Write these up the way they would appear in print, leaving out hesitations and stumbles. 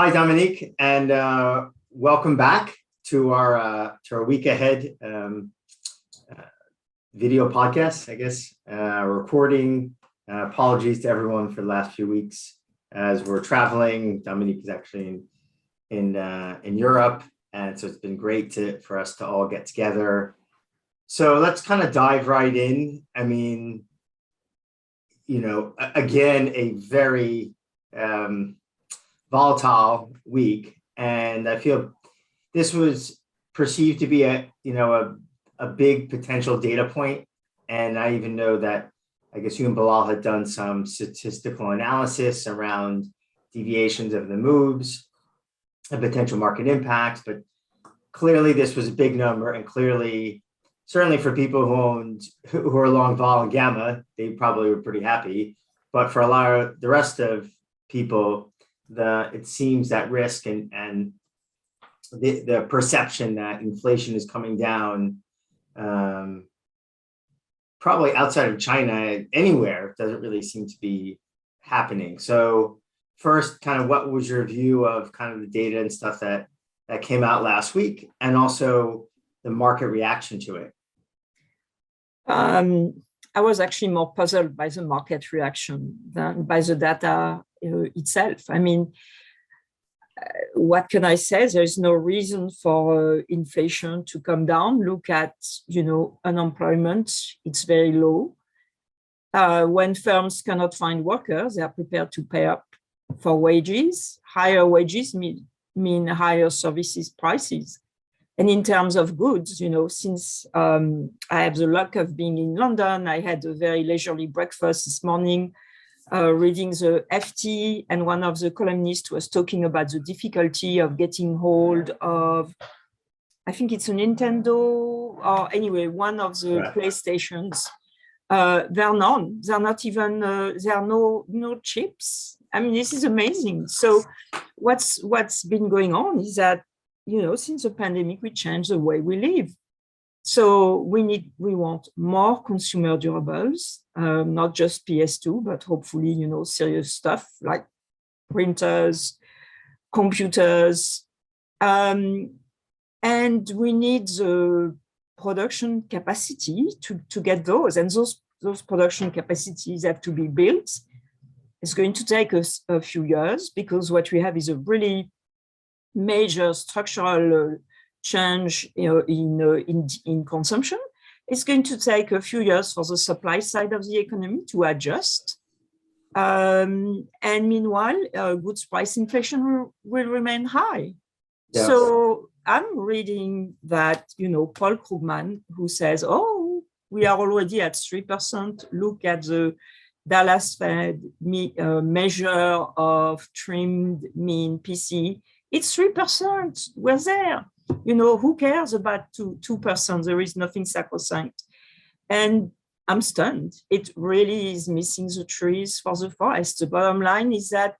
Hi, Dominique, and welcome back to our week ahead uh, video podcast. I guess recording. Apologies to everyone for the last few weeks as we're traveling. Dominique is actually in Europe, and so it's been great for us to all get together. So let's kind of dive right in. I mean, again, a very volatile week, and I feel this was perceived to be a big potential data point. And I even know that I guess you and Bilal had done some statistical analysis around deviations of the moves and potential market impacts, but clearly this was a big number, and clearly, certainly for people who are long vol and gamma, they probably were pretty happy. But for a lot of the rest of people, it seems that risk and the perception that inflation is coming down, probably outside of China, anywhere, doesn't really seem to be happening. So first, kind of what was your view of kind of the data and stuff that came out last week, and also the market reaction to it? I was actually more puzzled by the market reaction than by the data itself. I mean, what can I say? There is no reason for inflation to come down. Look at, unemployment, it's very low. When firms cannot find workers, they are prepared to pay up for wages. Higher wages mean higher services prices. And in terms of goods, since I have the luck of being in London, I had a very leisurely breakfast this morning, reading the FT, and one of the columnists was talking about the difficulty of getting hold of, I think it's a Nintendo, or anyway, one of the PlayStations. There are none. There are not even, there are no chips. I mean, this is amazing. So what's been going on is that, since the pandemic, we changed the way we live. So we want more consumer durables, not just PS2, but hopefully, serious stuff like printers, computers, and we need the production capacity to get those. And those production capacities have to be built. It's going to take us a few years, because what we have is a really major structural change in consumption. It's going to take a few years for the supply side of the economy to adjust. And meanwhile, goods price inflation will remain high. Yes. So I'm reading that, Paul Krugman, who says, we are already at 3%. Look at the Dallas Fed measure of trimmed mean PCE. It's 3%. We're there. Who cares about 2%? There is nothing sacrosanct. And I'm stunned. It really is missing the trees for the forest. The bottom line is that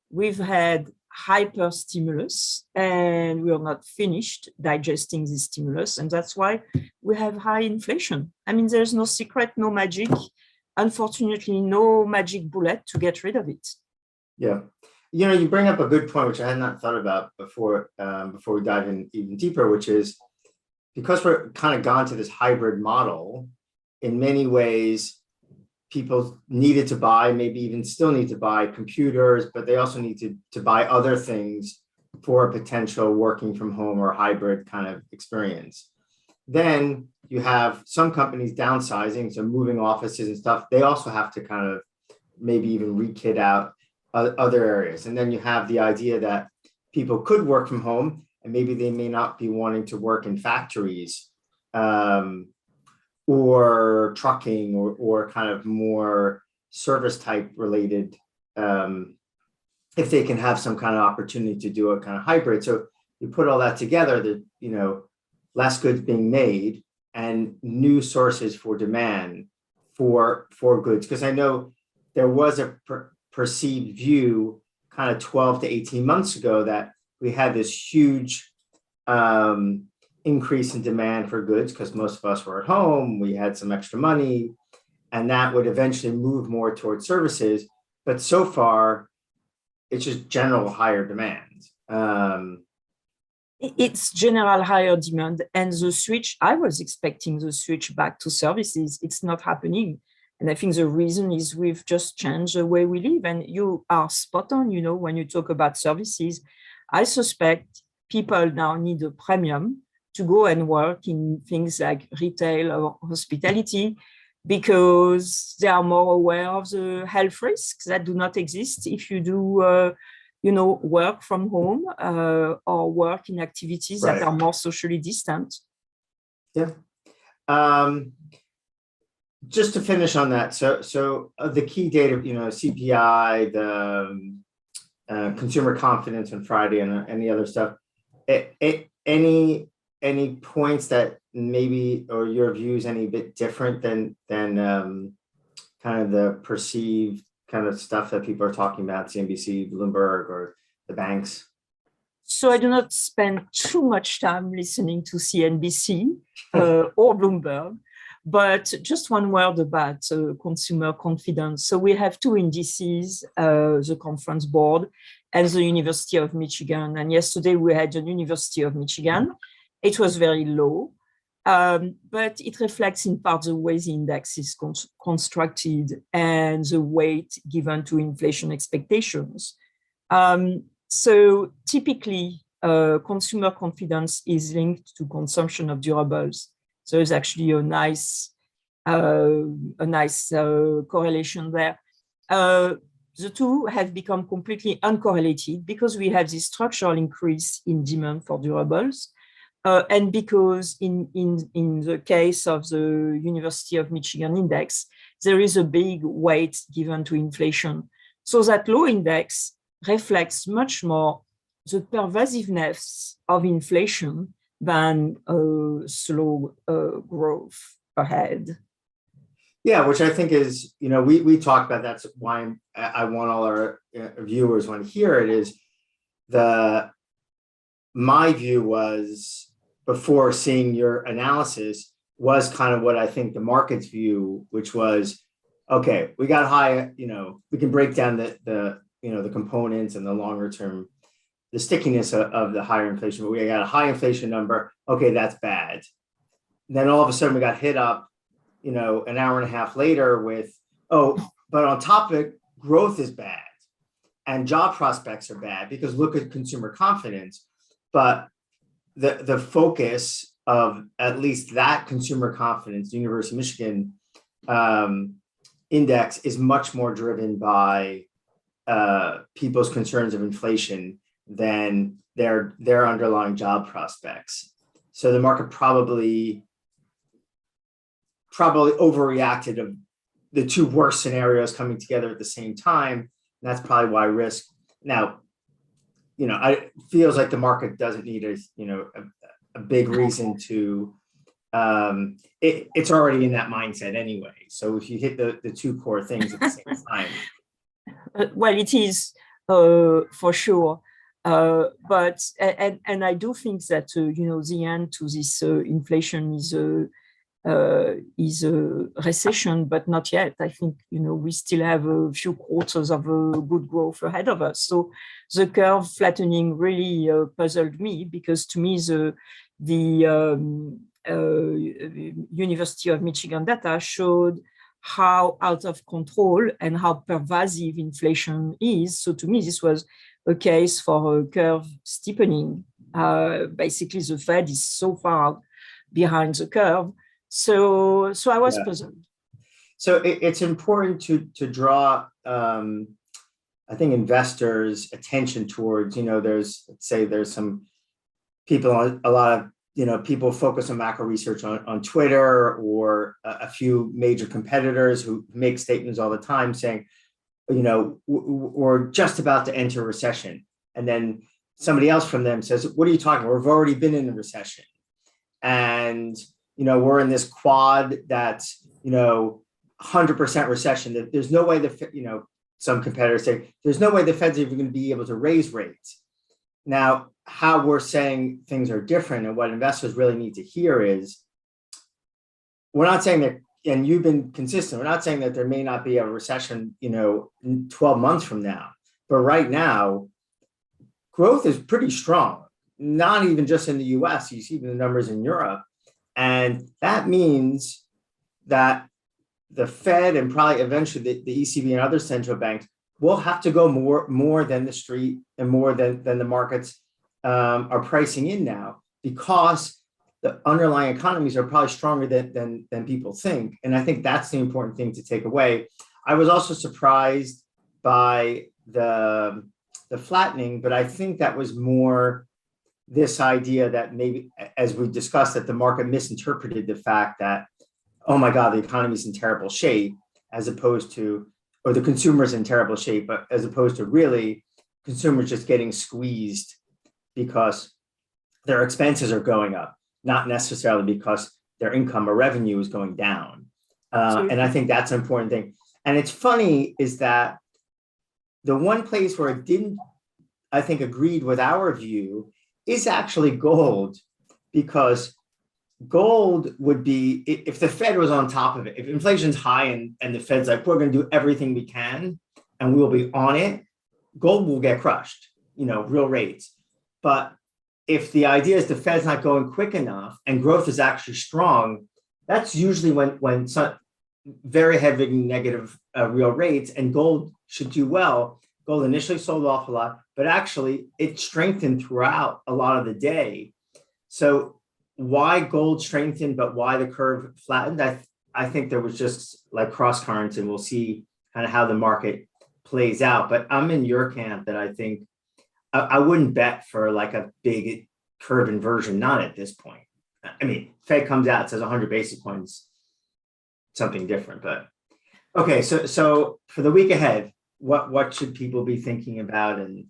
we've had hyper stimulus, and we are not finished digesting this stimulus. And that's why we have high inflation. I mean, there's no secret, no magic. Unfortunately, no magic bullet to get rid of it. Yeah. You bring up a good point, which I had not thought about before we dive in even deeper, which is because we're kind of gone to this hybrid model, in many ways, people needed to buy, maybe even still need to buy computers, but they also need to buy other things for a potential working from home or hybrid kind of experience. Then you have some companies downsizing, so moving offices and stuff. They also have to kind of maybe even re-kit out other areas. And then you have the idea that people could work from home, and maybe they may not be wanting to work in factories or trucking or kind of more service type related, if they can have some kind of opportunity to do a kind of hybrid. So you put all that together, less goods being made and new sources for demand for goods. Because I know there was a perceived view kind of 12 to 18 months ago that we had this huge increase in demand for goods because most of us were at home, we had some extra money, and that would eventually move more towards services. But so far, it's just general higher demand. It's general higher demand, and the switch, I was expecting the switch back to services. It's not happening. And I think the reason is we've just changed the way we live. And you are spot on, when you talk about services. I suspect people now need a premium to go and work in things like retail or hospitality, because they are more aware of the health risks that do not exist if you do work from home or work in activities that are more socially distant. Yeah. Just to finish on that, so the key data, CPI, the consumer confidence on Friday, and any other stuff. Any points that maybe, or your views, any bit different than kind of the perceived kind of stuff that people are talking about, CNBC, Bloomberg, or the banks? So I do not spend too much time listening to CNBC or Bloomberg, but just one word about consumer confidence. So we have two indices, the Conference Board and the University of Michigan. And yesterday we had the University of Michigan. It was very low, but it reflects in part the way the index is constructed and the weight given to inflation expectations. So typically, consumer confidence is linked to consumption of durables. So there's actually a nice correlation there. The two have become completely uncorrelated because we have this structural increase in demand for durables. And because in the case of the University of Michigan index, there is a big weight given to inflation. So that low index reflects much more the pervasiveness of inflation than slow growth ahead. Yeah, which I think is, we talked about, that's why I want all our viewers want to hear it, is my view was, before seeing your analysis, was kind of what I think the market's view, which was, okay, we got high, we can break down the components and the longer term, the stickiness of the higher inflation, but we got a high inflation number. Okay, that's bad. And then all of a sudden we got hit up, an hour and a half later with, but on top of it, growth is bad and job prospects are bad, because look at consumer confidence. But the focus of at least that consumer confidence, the University of Michigan index, is much more driven by people's concerns of inflation than their underlying job prospects. So the market probably overreacted of the two worst scenarios coming together at the same time. And that's probably why risk now, it feels like the market doesn't need a big reason to, it's already in that mindset anyway. So if you hit the two core things at the same time. Well, it is for sure. But I do think that, the end to this inflation is a recession, but not yet. I think, we still have a few quarters of good growth ahead of us. So the curve flattening really puzzled me, because to me, the University of Michigan data showed how out of control and how pervasive inflation is. So to me, this was a case for a curve steepening. Basically, the Fed is so far behind the curve. So I was puzzled. So it's important to draw, I think, investors' attention towards, there's some people, a lot of, people focus on macro research on Twitter, or a few major competitors who make statements all the time saying, we're just about to enter a recession. And then somebody else from them says, what are you talking about? We've already been in a recession. And we're in this quad that's, 100% recession. That there's no way some competitors say, there's no way the Fed's even going to be able to raise rates. Now, how we're saying things are different, and what investors really need to hear is, we're not saying that, and you've been consistent, we're not saying that there may not be a recession, 12 months from now, But right now, growth is pretty strong, not even just in the US, you see the numbers in Europe. And that means that the Fed and probably eventually the ECB and other central banks will have to go more than the street and more than the markets are pricing in now, because the underlying economies are probably stronger than people think. And I think that's the important thing to take away. I was also surprised by the flattening, but I think that was more this idea that maybe, as we discussed, that the market misinterpreted the fact that, oh my God, the economy's in terrible shape, as opposed to, or the consumer's in terrible shape, but as opposed to really consumers just getting squeezed because their expenses are going up, not necessarily because their income or revenue is going down. And I think that's an important thing. And it's funny is that the one place where it didn't, I think, agreed with our view is actually gold, because gold would be, if the Fed was on top of it, if inflation's high and the Fed's like, we're going to do everything we can and we'll be on it, gold will get crushed, real rates. But if the idea is the Fed's not going quick enough and growth is actually strong, that's usually when some very heavy negative real rates, and gold should do well. Gold initially sold off a lot, but actually it strengthened throughout a lot of the day. So why gold strengthened, but why the curve flattened? I think there was just like cross currents, and we'll see kind of how the market plays out. But I'm in your camp that I think I wouldn't bet for like a big curve inversion, not at this point. I mean, Fed comes out, says 100 basis points, something different. But okay, so for the week ahead, what should people be thinking about? And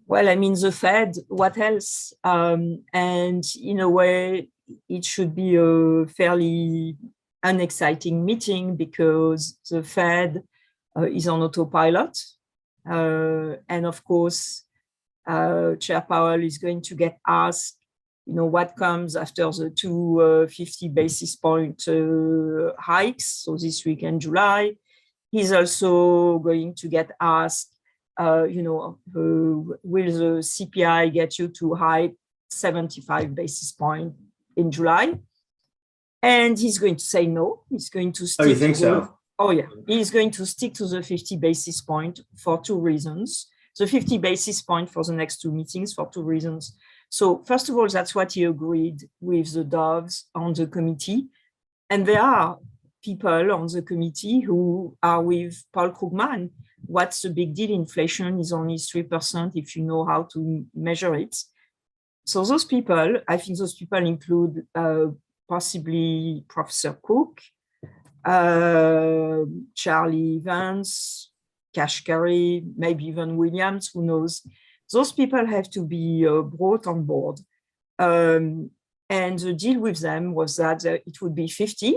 well, I mean, the Fed, what else? And in a way, it should be a fairly unexciting meeting, because the Fed is on autopilot. And of course, Chair Powell is going to get asked, what comes after the 250 basis point hikes, so this week in July. He's also going to get asked, will the CPI get you to hike 75 basis point in July? And he's going to say no. He's going to stick. Oh, you think so? Oh, yeah. He's going to stick to the 50 basis point for two reasons. The 50 basis point for the next two meetings for two reasons. So first of all, that's what he agreed with the Doves on the committee. And there are people on the committee who are with Paul Krugman. What's the big deal? Inflation is only 3% if you know how to measure it. So those people, I think those people include possibly Professor Cook, Charlie Evans, Kashkari, maybe even Williams, who knows. Those people have to be brought on board. And the deal with them was that it would be 50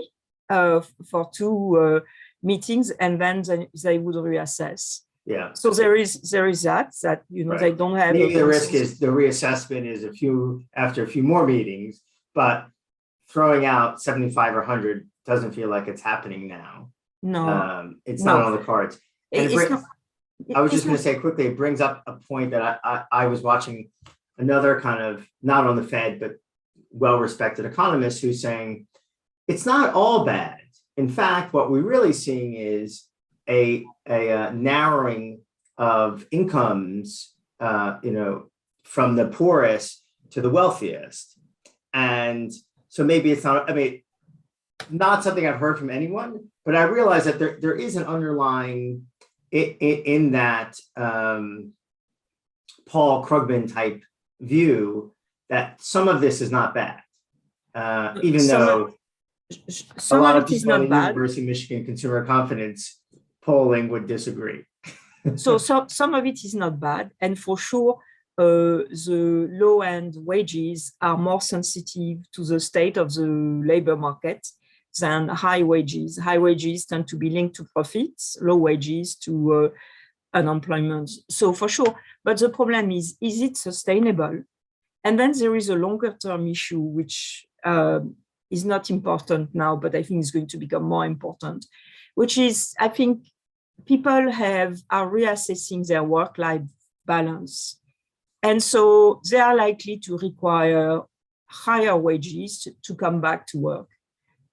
for two meetings, and then they would reassess. Yeah. So there is that right. They don't have. Maybe the risk is the reassessment is after a few more meetings, but throwing out 75 or 100 doesn't feel like it's happening now. No, it's not on the cards. And I was just going to say quickly, it brings up a point that I was watching another kind of, not on the Fed, but well-respected economist who's saying it's not all bad. In fact, what we're really seeing is a narrowing of incomes, from the poorest to the wealthiest. And so maybe it's not, not something I've heard from anyone, but I realize that there is an underlying in that Paul Krugman type view that some of this is not bad, even though a lot of people in the University of Michigan consumer confidence polling would disagree. So some of it is not bad, and for sure, the low-end wages are more sensitive to the state of the labor market than high wages. High wages tend to be linked to profits, low wages to unemployment. So for sure, but the problem is it sustainable? And then there is a longer-term issue, which is not important now, but I think is going to become more important, which is, I think, people are reassessing their work-life balance. And so they are likely to require higher wages to come back to work.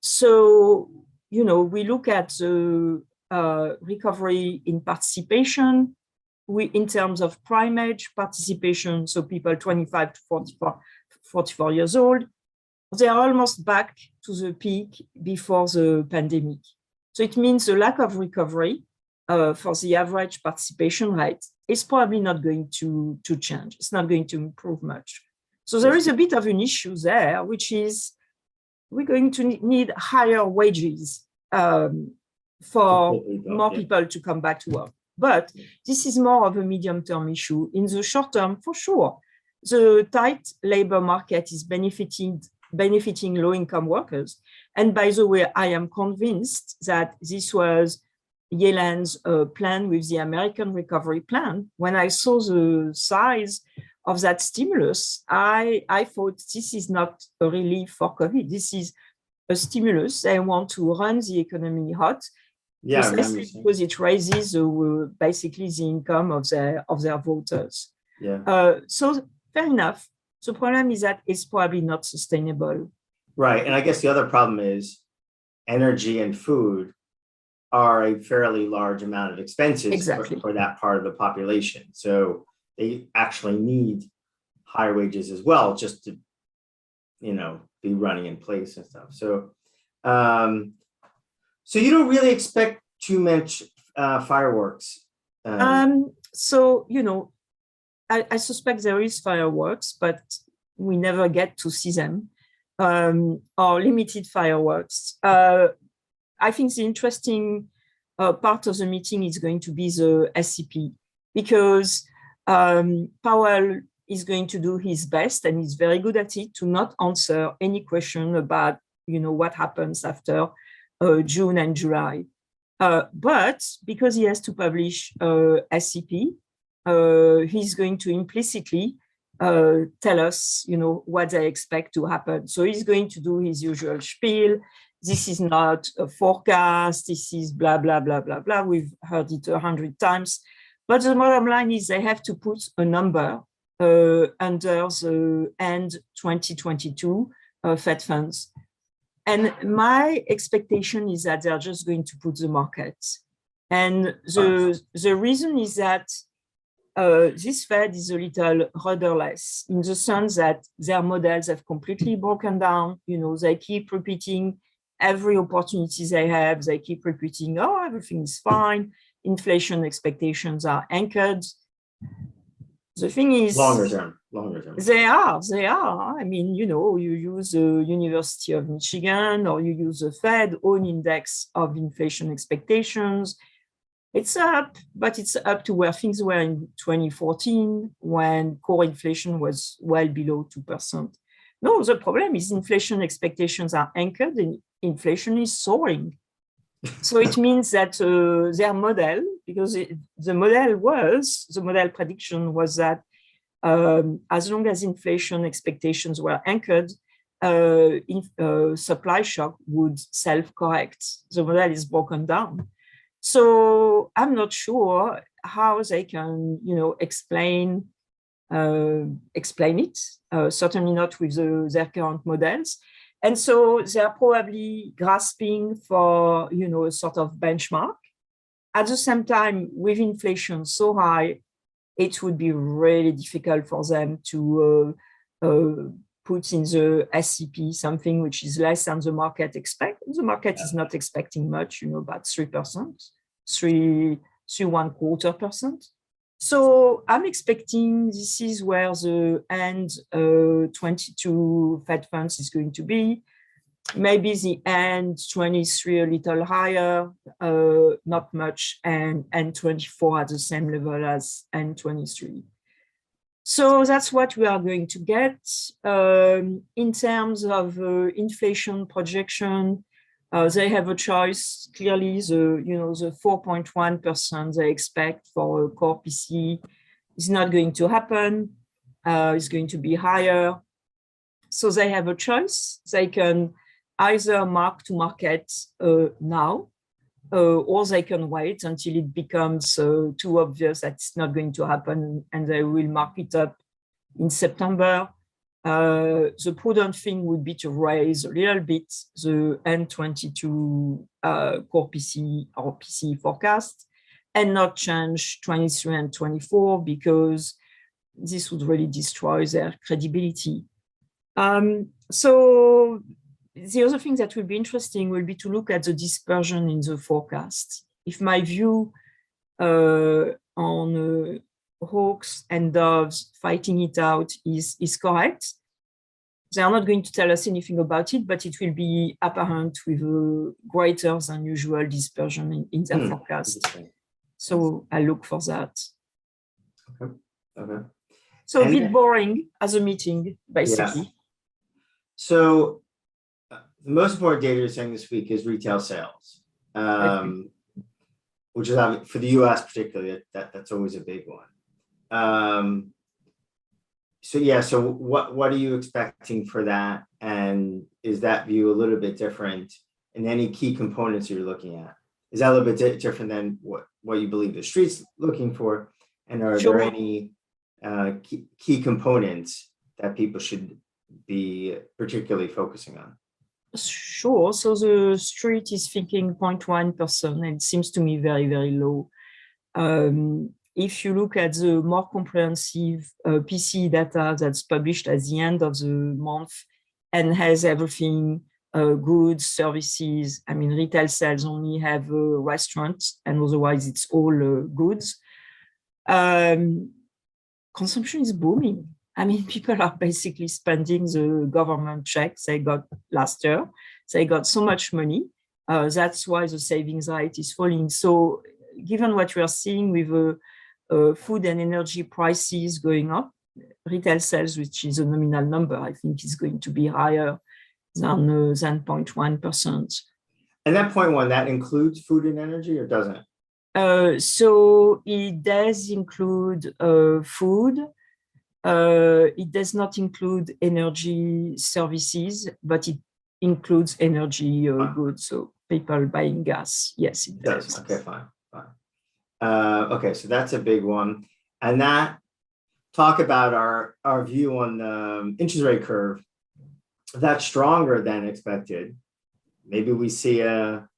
So, we look at the recovery in participation, in terms of prime age participation, so people 25 to 44 years old, they are almost back to the peak before the pandemic. So it means the lack of recovery for the average participation rate is probably not going to change. It's not going to improve much. So there is a bit of an issue there, which is we're going to need higher wages for more people to come back to work. But this is more of a medium-term issue. In the short term, for sure, the tight labor market is benefiting low-income workers. And by the way, I am convinced that this was Yellen's plan with the American Recovery Plan. When I saw the size of that stimulus, I thought this is not a relief for COVID. This is a stimulus. They want to run the economy hot, precisely because it raises basically the income of their voters. So fair enough. The problem is that it's probably not sustainable. Right. And I guess the other problem is energy and food are a fairly large amount of expenses for that part of the population. So they actually need higher wages as well, just to, be running in place and stuff. So, so you don't really expect too much fireworks. So, I suspect there is fireworks, but we never get to see them, or limited fireworks. I think the interesting part of the meeting is going to be the SCP, because Powell is going to do his best, and he's very good at it, to not answer any question about, what happens after June and July. But because he has to publish SCP, he's going to implicitly tell us, what they expect to happen. So he's going to do his usual spiel. This is not a forecast. This is blah, blah, blah, blah, blah. We've heard it 100 times. But the bottom line is they have to put a number under the end 2022 Fed funds. And my expectation is that they're just going to put the market. And the reason is that this Fed is a little rudderless, in the sense that their models have completely broken down. They keep repeating every opportunity they have. They keep repeating, oh, everything is fine. Inflation expectations are anchored. The thing is, longer term. They are. I mean, you use the University of Michigan, or you use the Fed own index of inflation expectations. It's up, but it's up to where things were in 2014, when core inflation was well below 2%. No, the problem is inflation expectations are anchored and inflation is soaring. So it means that their model, because the model prediction was that as long as inflation expectations were anchored, supply shock would self-correct. The model is broken down. So I'm not sure how they can, explain it, certainly not with their current models. And so they're probably grasping for, a sort of benchmark. At the same time, with inflation so high, it would be really difficult for them to put in the SCP something which is less than the market expects. The market is not expecting much, about 3%, 3.25%. So I'm expecting this is where the end 22 Fed funds is going to be. Maybe the end 23 a little higher, not much, and 24 at the same level as end 23. So that's what we are going to get. In terms of inflation projection, they have a choice. Clearly, the 4.1% they expect for core PCE is not going to happen. It's going to be higher. So they have a choice. They can either mark to market now, or they can wait until it becomes too obvious that it's not going to happen and they will mark it up in September. The prudent thing would be to raise a little bit the N22 core PCE or PCE forecast and not change 23 and 24 because this would really destroy their credibility. So the other thing that will be interesting will be to look at the dispersion in the forecast. If my view on hawks and doves fighting it out is correct, they are not going to tell us anything about it, but it will be apparent with a greater than usual dispersion in their forecast. So I look for that. Okay. So a bit boring as a meeting, basically. Yeah. So the most important data you're saying this week is retail sales, which is for the US particularly, that's always a big one. So yeah, so what are you expecting for that? And is that view a little bit different in any key components you're looking at? Is that a little bit different than what you believe the street's looking for? And are there any key components that people should be particularly focusing on? Sure. So the street is thinking 0.1%, and it seems to me very, very low. If you look at the more comprehensive PCE data that's published at the end of the month and has everything, goods, services, I mean, retail sales only have restaurants, and otherwise it's all goods. Consumption is booming. I mean, people are basically spending the government checks they got last year. They got so much money. That's why the savings rate is falling. So given what we are seeing with food and energy prices going up, retail sales, which is a nominal number, I think is going to be higher than 0.1%. And that 0.1, that includes food and energy or doesn't? So it does include food. It does not include energy services, but it includes energy goods. So people buying gas. Yes, it does. Okay, fine. Okay, so that's a big one. And that talk about our view on the interest rate curve. That's stronger than expected. Maybe we see a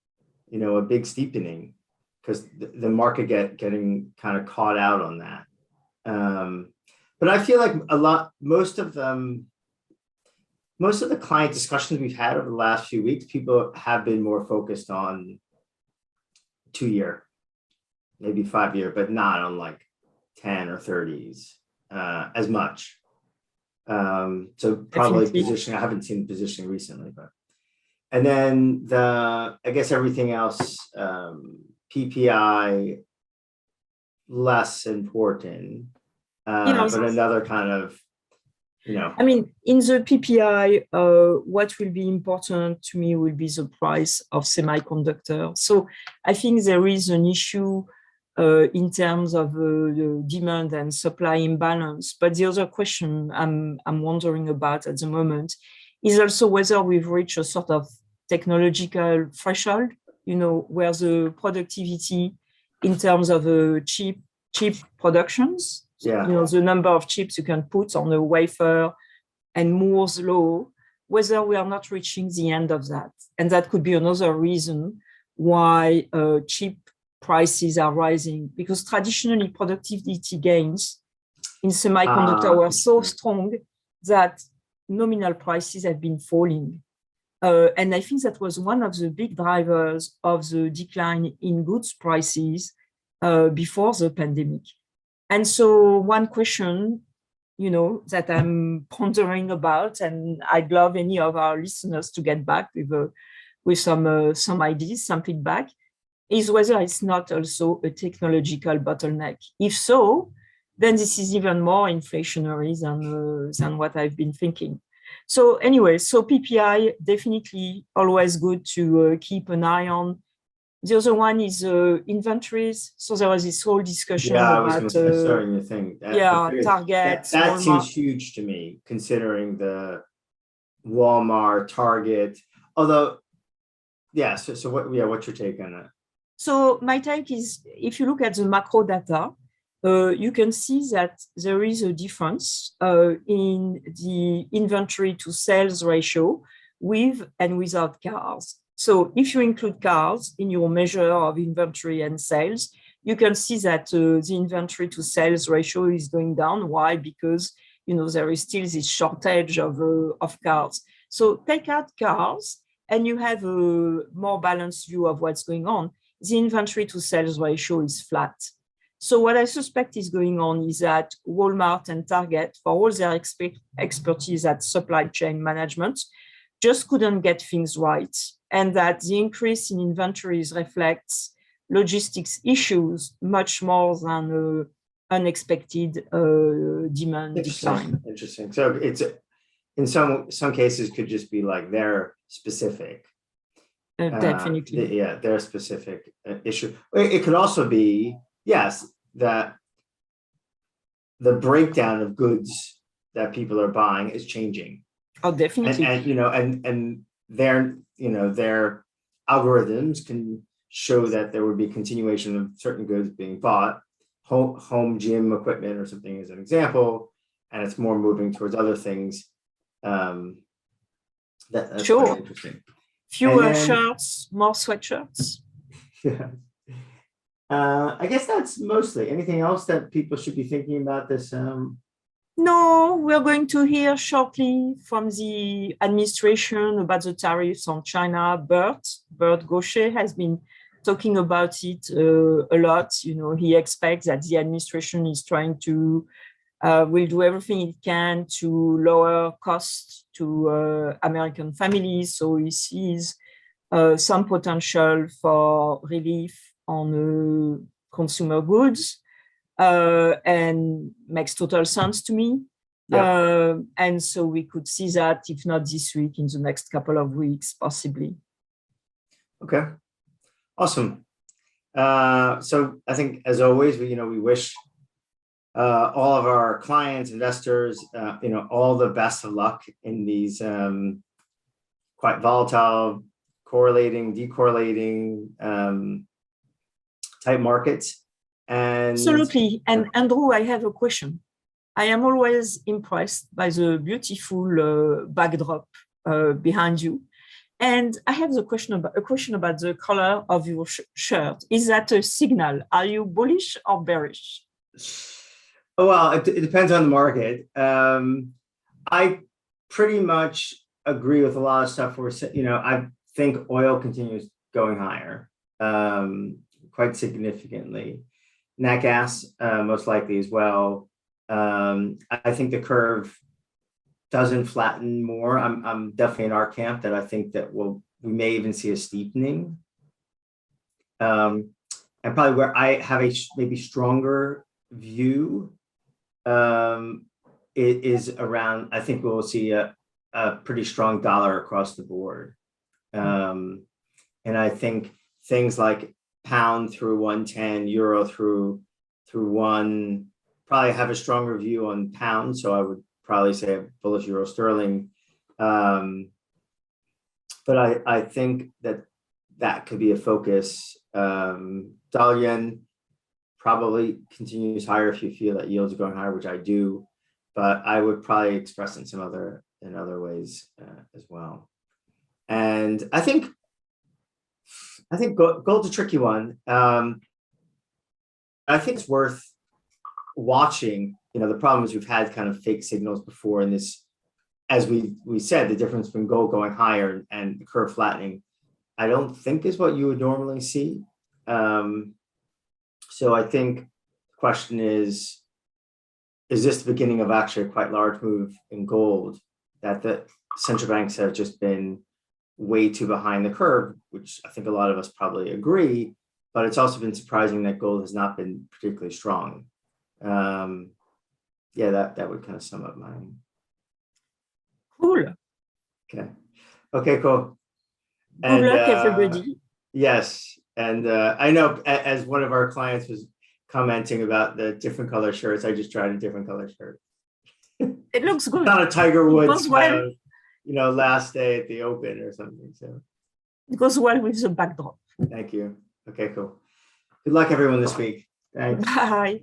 big steepening because the market getting kind of caught out on that. But I feel like most of the client discussions we've had over the last few weeks, people have been more focused on 2-year, maybe 5-year, but not on like 10 or 30s as much. So probably positioning, I haven't seen the positioning recently, but, and then I guess everything else, PPI, less important. But another kind of, I mean, in the PPI, what will be important to me will be the price of semiconductor. So I think there is an issue in terms of demand and supply imbalance. But the other question I'm wondering about at the moment is also whether we've reached a sort of technological threshold, where the productivity in terms of chip productions, the number of chips you can put on a wafer and Moore's law, whether we are not reaching the end of that. And that could be another reason why chip prices are rising, because traditionally productivity gains in semiconductor were so strong that nominal prices have been falling. And I think that was one of the big drivers of the decline in goods prices before the pandemic. And so one question, that I'm pondering about, and I'd love any of our listeners to get back with some ideas, some feedback, is whether it's not also a technological bottleneck. If so, then this is even more inflationary than what I've been thinking. So anyway, so PPI, definitely always good to keep an eye on. The other one is inventories. So there was this whole discussion about starting to think Target. That seems huge to me, considering the Walmart, Target. Although, so what's your take on that? So my take is, if you look at the macro data, you can see that there is a difference in the inventory to sales ratio with and without cars. So if you include cars in your measure of inventory and sales, you can see that the inventory to sales ratio is going down. Why? Because there is still this shortage of cars. So take out cars and you have a more balanced view of what's going on. The inventory to sales ratio is flat. So what I suspect is going on is that Walmart and Target, for all their expertise at supply chain management, just couldn't get things right. And that the increase in inventories reflects logistics issues much more than unexpected demand decline. Interesting. So it's in some cases could just be like their specific. Definitely. Their specific issue. It could also be, yes, that the breakdown of goods that people are buying is changing. Oh, definitely. And their algorithms can show that there would be continuation of certain goods being bought, home gym equipment or something as an example, and it's more moving towards other things. That's sure. quite interesting. Fewer shirts, more sweatshirts. Yeah. I guess that's mostly. Anything else that people should be thinking about this? No, we're going to hear shortly from the administration about the tariffs on China. Bert Gaucher has been talking about it a lot. He expects that the administration is trying to will do everything it can to lower costs to American families. So he sees some potential for relief on consumer goods, and makes total sense to me. Yeah. And so we could see that, if not this week, in the next couple of weeks, possibly. Okay, awesome. So I think, as always, we wish all of our clients, investors, all the best of luck in these quite volatile, correlating, decorrelating type markets. And absolutely. And Andrew, I have a question. I am always impressed by the beautiful backdrop behind you. And I have a question about the color of your shirt. Is that a signal? Are you bullish or bearish? Oh, well, it depends on the market. I pretty much agree with a lot of stuff. I think oil continues going higher quite significantly. Nat gas most likely as well. I think the curve doesn't flatten more. I'm definitely in our camp that I think that we may even see a steepening. And probably where I have a maybe stronger view it is around, I think we'll see a pretty strong dollar across the board. And I think things like pound through 110, euro through 1, probably have a stronger view on pound. So I would probably say a bullish euro sterling. But I think that could be a focus. Dollar yen probably continues higher if you feel that yields are going higher, which I do, but I would probably express in other ways as well. And I think gold's a tricky one. I think it's worth watching. The problem is we've had kind of fake signals before in this, as we said, the difference between gold going higher and the curve flattening, I don't think is what you would normally see. So I think the question is this the beginning of actually a quite large move in gold, that the central banks have just been way too behind the curve, which I think a lot of us probably agree, but it's also been surprising that gold has not been particularly strong. Yeah, that would kind of sum up mine. Cool. Okay, cool. Good luck, everybody. Yes. And I know, as one of our clients was commenting about the different color shirts, I just tried a different color shirt. It looks good. Not a Tiger Woods, well. Last day at the Open or something. So it goes well with the backdrop. Thank you. Okay, cool. Good luck, everyone, this week. Thanks. Bye.